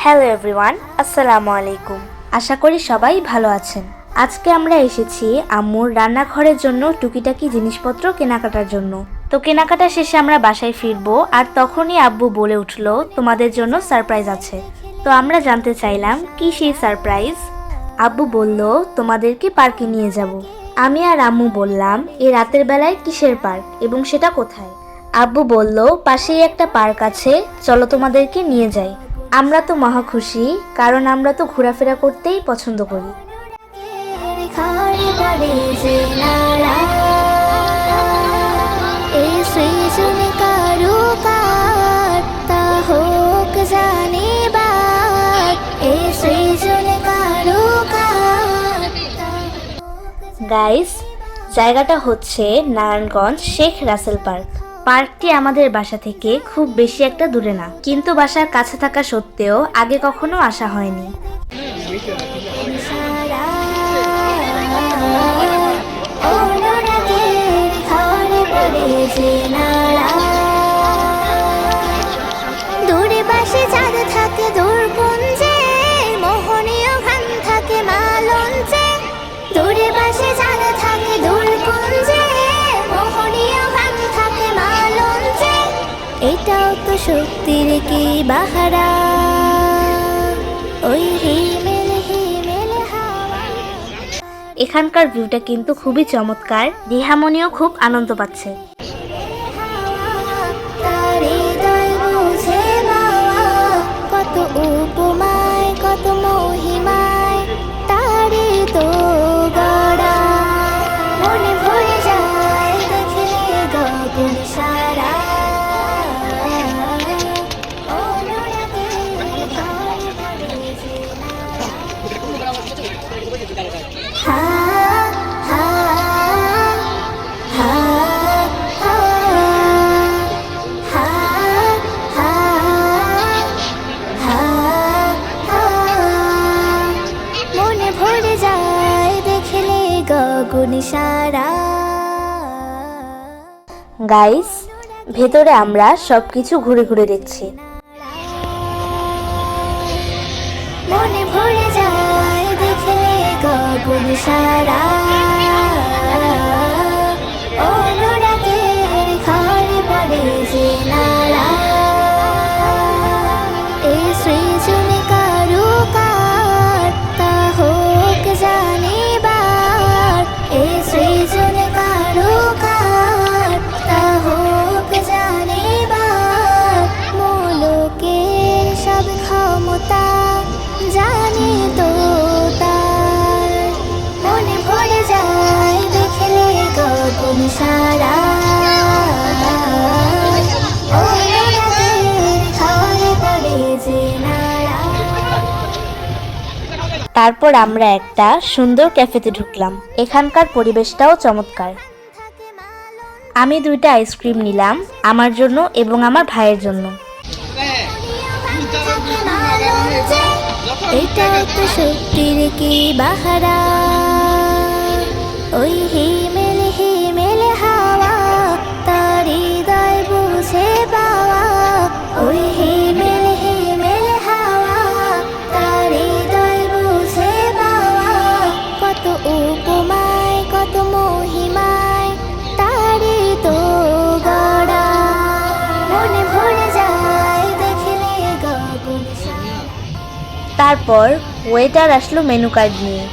Hello everyone, আসসালামু আলাইকুম। আশা করি সবাই ভালো আছেন। আজকে আমরা এসেছি আম্মুর রান্নাঘরের জন্য টুকিটাকি জিনিসপত্র কেনাকাটার জন্য। তো কেনাকাটা শেষে আমরা বাসায় ফিরবো, আর তখনই আব্বু বলে উঠলো তোমাদের জন্য সারপ্রাইজ আছে। তো আমরা জানতে চাইলাম কি সেই সারপ্রাইজ। আব্বু বলল তোমাদেরকে পার্কে নিয়ে যাব। আমি আর আম্মু বললাম এই রাতের বেলায় কিসের পার্ক এবং সেটা কোথায়। আব্বু বলল পাশেই একটা পার্ক আছে, চলো তোমাদেরকে নিয়ে যাই। আমরা তো মহা খুশি, কারণ আমরা তো ঘোরাফেরা করতেই পছন্দ করি। গাইস, জায়গাটা হচ্ছে নারায়ণগঞ্জ শেখ রাসেল পার্ক। পার্কটি আমাদের বাসা থেকে খুব বেশি একটা দূরে না, কিন্তু বাসার কাছে থাকা সত্ত্বেও আগে কখনো আসা হয়নি। দূরে বাসে চাঁদ থাকে দূর কুঞ্জে, মোহনীয় গান থাকে মালঞ্চে। দূরে বাসে চাঁদ থাকে দূর কুঞ্জে, মোহনীয় গান থাকে মালঞ্চে। এটাও তো শক্তির কি বাহারা, ওই হিমেল হিমেল হাওয়া। এখানকার ভিউটা কিন্তু খুবই চমৎকার, রিহামনিও খুব আনন্দ পাচ্ছে। কত উপমায় কত মহিমায় তারে তো গড়া, মনে ভরে যায় দেখলে গগন সারা। গাইস, ভেতরে আমরা সবকিছু ঘুরে ঘুরে দেখছি। মনে ভরে যায় দেখলে গগন সারা। অনুরাগের ঘরে পড়ে যে নারা, এই সৃজনে কারুকার তা হোক জানিবার। এই সৃজনে কারুকার তা হোক জানিবার। মোলকের সব ক্ষমতা জানি তো তার, মনে ভরে যায় দেখলে গগন সারা। তারপর আমরা একটা সুন্দর ক্যাফেতে ঢুকলাম। এখানকার পরিবেশটাও চমৎকার। আমি 2টা আইসক্রিম নিলাম, আমার জন্য এবং আমার ভাইয়ের জন্য। এটা তো শক্তির কি বাহারা, ওই হিমেল হিমেল হাওয়া তার হৃদয় বুঝে পাওয়া। ওই হিমেল হিমেল হাওয়া তার হৃদয় বুঝে পাওয়া। কত উপমায় কত মহিমায় তারে তো গড়া, মনে ভরে যায় দেখলে গগন সারা। তারপর ওয়েটার আসলো মেনু কার্ড নিয়ে।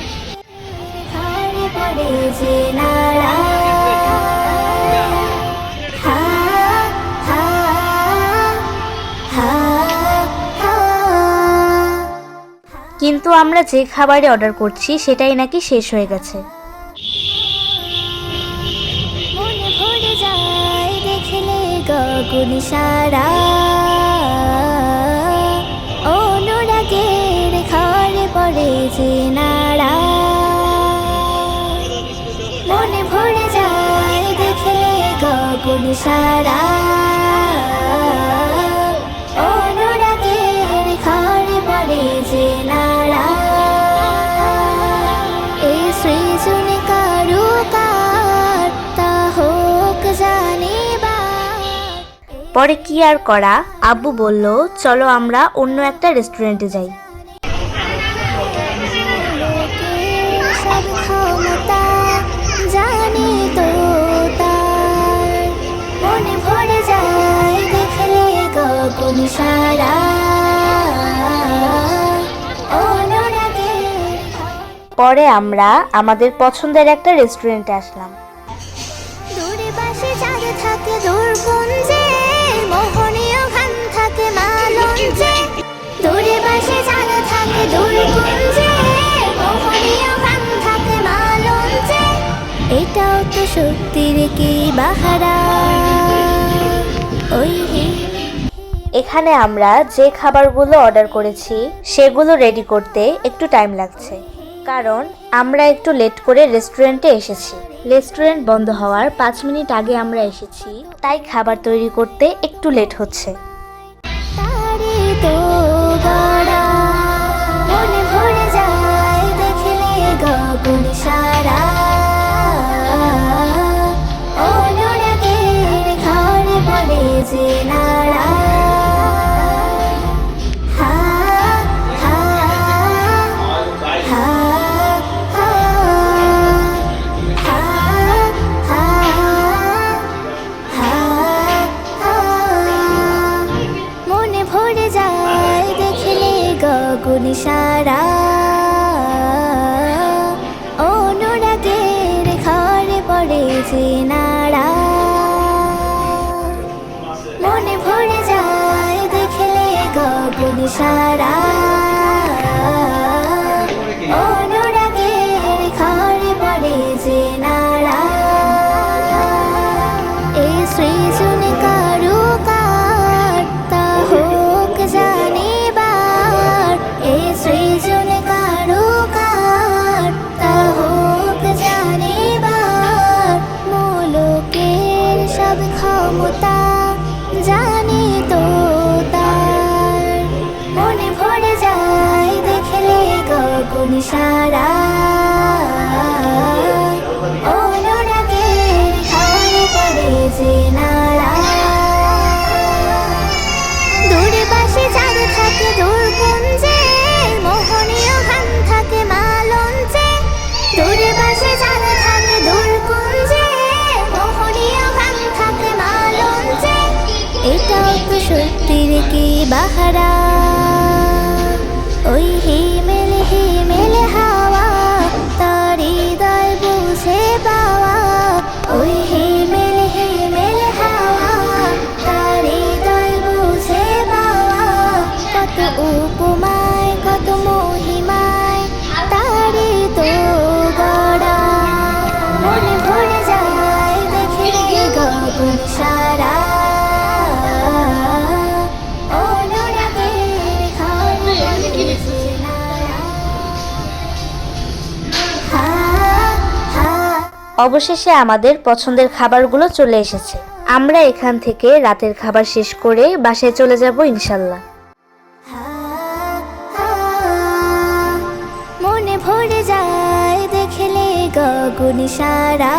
কিন্তু আমরা যে খাবারে অর্ডার করছি সেটাই নাকি শেষ হয়ে গেছে। মনে ভরে যায় দেখলে গগন সারা। অনুরাগের ঘরে পড়ে যে নারা, মনে ভরে যায় দেখলে গগন সারা। অনুরাগের ঘরে পড়ে যে নারা, এই সৃজনে কারুকার তা হোক জানিবার। পরে কি আর করা, আব্বু বলল চলো আমরা অন্য একটা রেস্টুরেন্টে যাই। সব ক্ষমতা জানি তো তার, মনে ভরে যায় দেখলে গগন সারা অনুরাগের। পরে আমরা আমাদের পছন্দের একটা রেস্টুরেন্টে আসলাম। দূরে বাসে চাঁদ থাকে দূর কুঞ্জে, মোহনীয় গান থাকে মালঞ্চে। দূরে বাসে চাঁদ থাকে দূর কুঞ্জে, মোহনীয় গান থাকে মালঞ্চে। এটাও তো সত্যির কি বাহারা, ওই এখানে আমরা যে খাবারগুলো অর্ডার করেছি সেগুলো রেডি করতে একটু টাইম লাগছে, কারণ আমরা একটু লেট করে রেস্টুরেন্টে এসেছি। রেস্টুরেন্ট বন্ধ হওয়ার 5 মিনিট আগে আমরা এসেছি, তাই খাবার তৈরি করতে একটু লেট হচ্ছে। তারে তো গড়া, মনে ভরে যায় দেখলে গগন সারা অনুরাগের ঘরে পড়ে যে নাড়া। হা হা হা হা হা হা হা হা। মনে ভরে যায় দেখলে গগন সারা অনুরাগের ঘরে পড়ে যে নাড়া। মনে ভরে যায় দেখলে গগন সারা অনুরাগের ঘরে পড়ে যে নাড়া। এই সৃজন কারুকার তা হোক জানিবার, এই সৃজন কারুকার তা হোক জানিবার। মুলুকের সব ক্ষমতা জানি তো তার, মনে ভরে যায় দেখলে গগন সারা অনুরাগের ঘরে পড়ে যে নাড়া। দূরে বাসে চাঁদ থাকে দূর কুঞ্জে, মোহনীয় গান থাকে মালঞ্চে। দূরে বাসে চাঁদ থাকে দূর কুঞ্জে, মোহনীয় গান থাকে মালঞ্চে। এটাও তো সত্যির কি বাহারা, ওই হিমেল হাওয়া তার হৃদয় বুঝে পাওয়া। ওই হিমেল হাওয়া তার হৃদয় বুঝে পাওয়া। কত উপমায় কত মহিমায় তারে তো গড়া, মনে ভরে যায় দেখলে গগন সারা অনুরাগের ঘরে যে নাড়া। হা হা। অবশেষে আমাদের পছন্দের খাবারগুলো চলে এসেছে। আমরা এখান থেকে রাতের খাবার শেষ করে বাসায় চলে যাব ইনশাল্লাহ। মনে ভরে যায় দেখলে গগন সারা